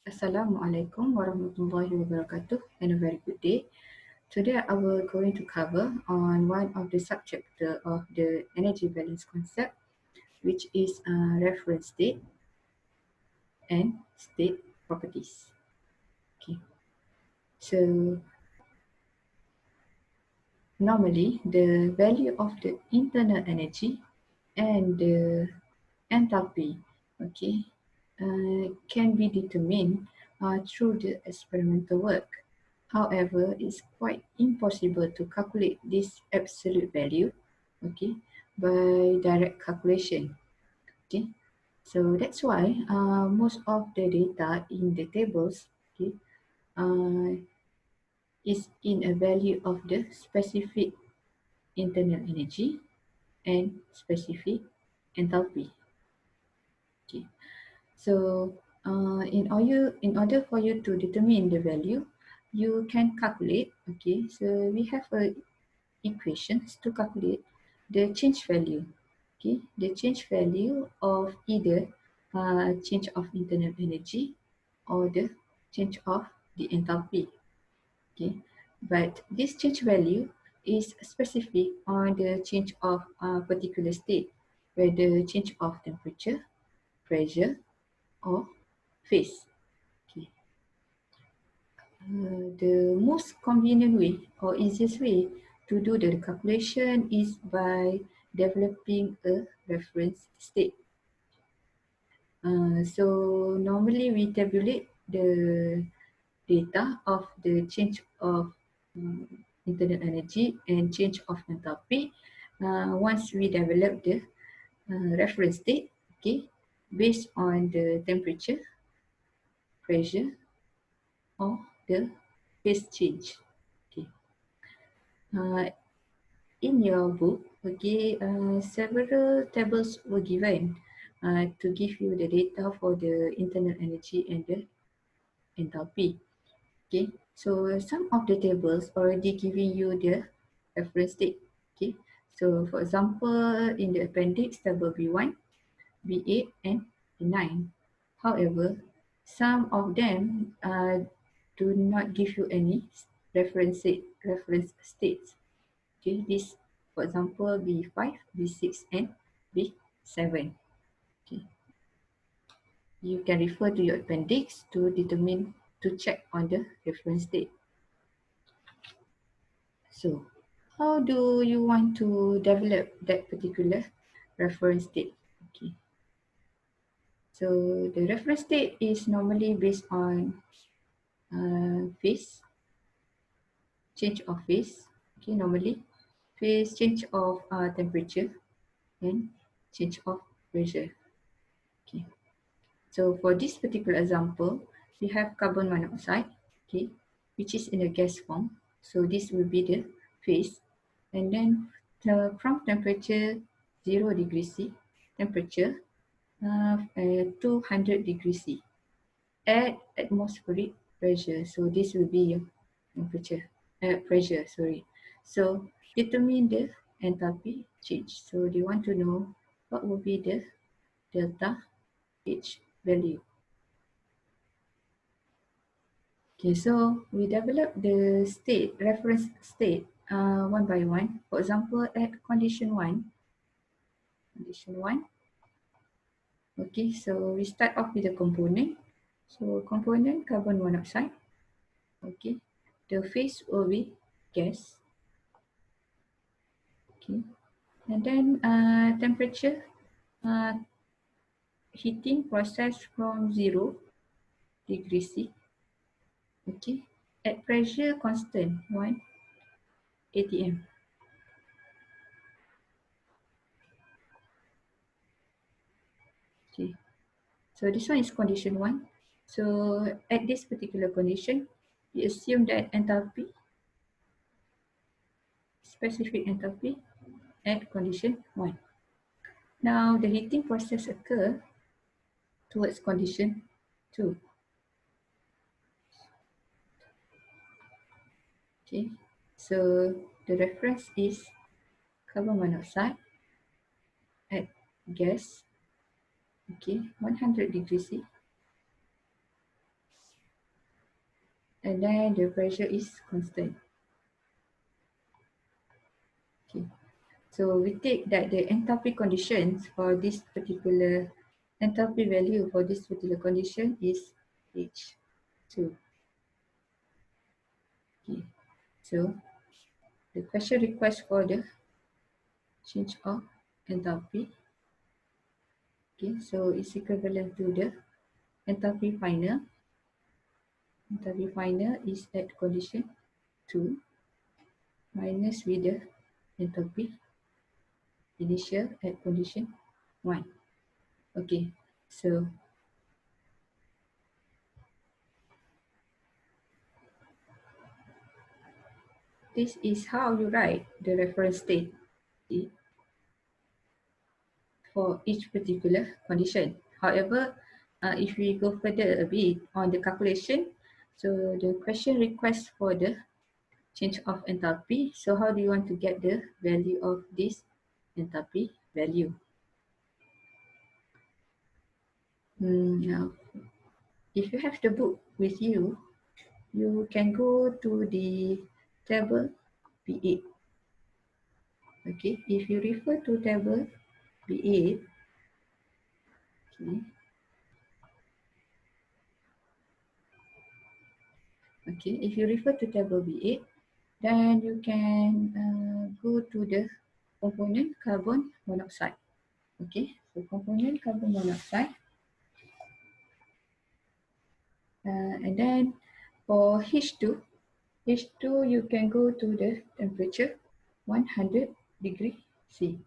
Assalamualaikum warahmatullahi wabarakatuh and a very good day. Today I will going to cover on one of the subject of the energy balance concept, which is reference state and state properties. Okay, so normally the value of the internal energy and the enthalpy, okay, can be determined through the experimental work. However, it's quite impossible to calculate this absolute value, okay, by direct calculation. Okay, so that's why most of the data in the tables, okay, uh, is in a value of the specific internal energy and specific enthalpy. Okay, so in order for you to determine the value, you can calculate. Okay, so we have a equations to calculate the change value. Okay, the change value of either change of internal energy or the change of the enthalpy. Okay, but this change value is specific on the change of a particular state, whether change of temperature, pressure, or phase. Okay. The most convenient way or easiest way to do the calculation is by developing a reference state. So normally we tabulate the data of the change of internal energy and change of enthalpy once we develop the reference state, okay, based on the temperature, pressure, or the phase change. Okay. Uh, in your book, okay, several tables were given to give you the data for the internal energy and the enthalpy. Okay, so some of the tables already giving you the reference state. Okay, so for example, in the appendix, table B1, B8, and B9. However, some of them do not give you any reference states. Okay, this, for example, B5, B6, and B7. Okay, you can refer to your appendix to determine, to check on the reference state. So, how do you want to develop that particular reference state? Okay, so the reference state is normally based on phase, change of phase. Okay, normally phase change of temperature and change of pressure. Okay, so for this particular example, we have carbon monoxide, okay, which is in a gas form. So this will be the phase, and then from temperature 0 degrees C, temperature 200 degrees C at atmospheric pressure. So this will be your temperature, pressure. Sorry. So determine the enthalpy change. So they want to know what will be the delta H value. Okay, so we develop the state, reference state one by one. For example, at condition one, okay, so we start off with the component. So component carbon monoxide, okay, the phase will be gas, okay, and then temperature, uh, heating process from 0 degrees C, okay, at pressure constant 1 atm. Okay, so this one is condition 1. So at this particular condition, we assume that enthalpy, specific enthalpy at condition 1. Now the heating process occur towards condition 2. Okay, so the reference is carbon monoxide at gas, okay, 100 degrees C. and then the pressure is constant. Okay. So we take that the enthalpy conditions for this particular enthalpy value for this particular condition is H2. Okay. So the question request for the change of enthalpy. Okay, so it's equivalent to the enthalpy final. Enthalpy final is at condition 2 minus with the enthalpy initial at condition 1. Okay, so this is how you write the reference state for each particular condition. However, if we go further a bit on the calculation, so the question requests for the change of enthalpy. So how do you want to get the value of this enthalpy value? Now, if you have the book with you, you can go to the table B8. Okay, if you refer to table B8, okay, okay, if you refer to table B8, then you can go to the component carbon monoxide. Okay, so component carbon monoxide, and then for H2 you can go to the temperature 100 degree C.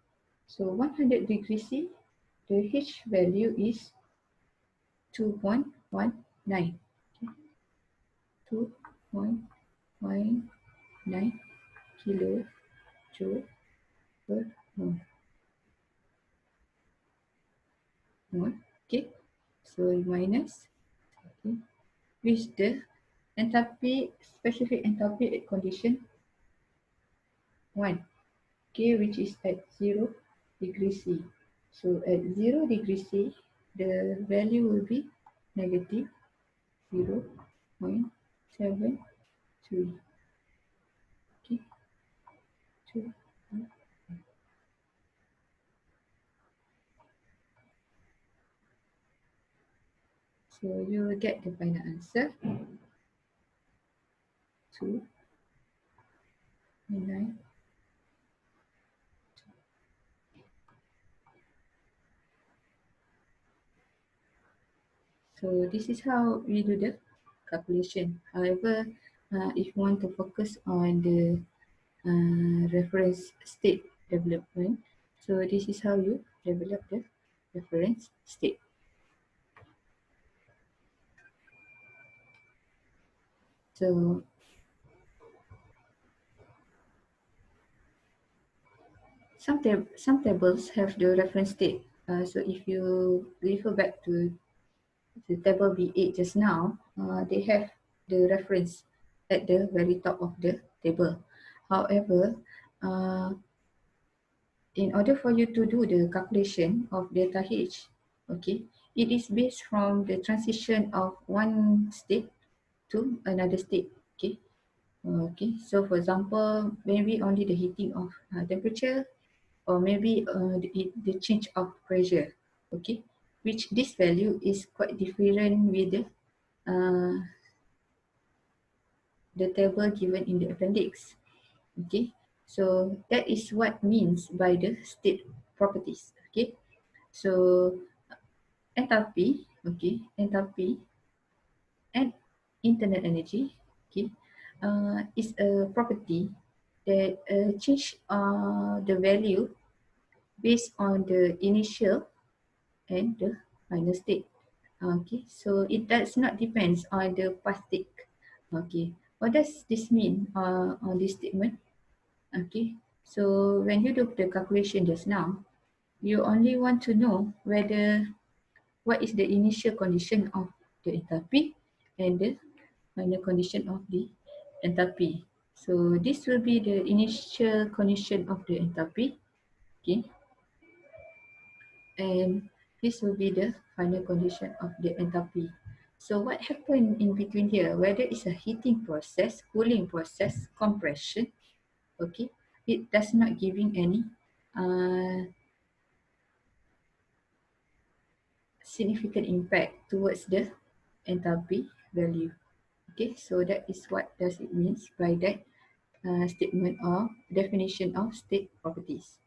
So 100 degree C, the H value is 2.19. Okay. 2.19 kilojoule per mole. Okay, so minus, okay, with the enthalpy, specific enthalpy at condition 1, okay, which is at 0 degree C. So at 0 degree C, the value will be negative 0.73. Okay, two. So you will get the final answer 2.9. So this is how we do the calculation. However, if you want to focus on the reference state development, so this is how you develop the reference state. So some tables have the reference state. So if you refer back to the table B8 just now, they have the reference at the very top of the table. However, in order for you to do the calculation of delta H, okay, it is based from the transition of one state to another state. Okay, okay. So for example, maybe only the heating of temperature, or maybe the change of pressure. Okay, which this value is quite different with the table given in the appendix. Okay, so that is what means by the state properties. Okay, so enthalpy, okay, enthalpy and internal energy, okay, is a property that change the value based on the initial and the final state. Okay, so it does not depends on the past state. Okay, what does this mean on this statement? Okay, so when you do the calculation just now, you only want to know whether what is the initial condition of the enthalpy and the final condition of the enthalpy. So this will be the initial condition of the enthalpy, okay, and this will be the final condition of the enthalpy. So what happened in between here, whether it's a heating process, cooling process, compression, okay, it does not giving any uh, significant impact towards the enthalpy value. Okay, so that is what does it means by that statement or definition of state properties.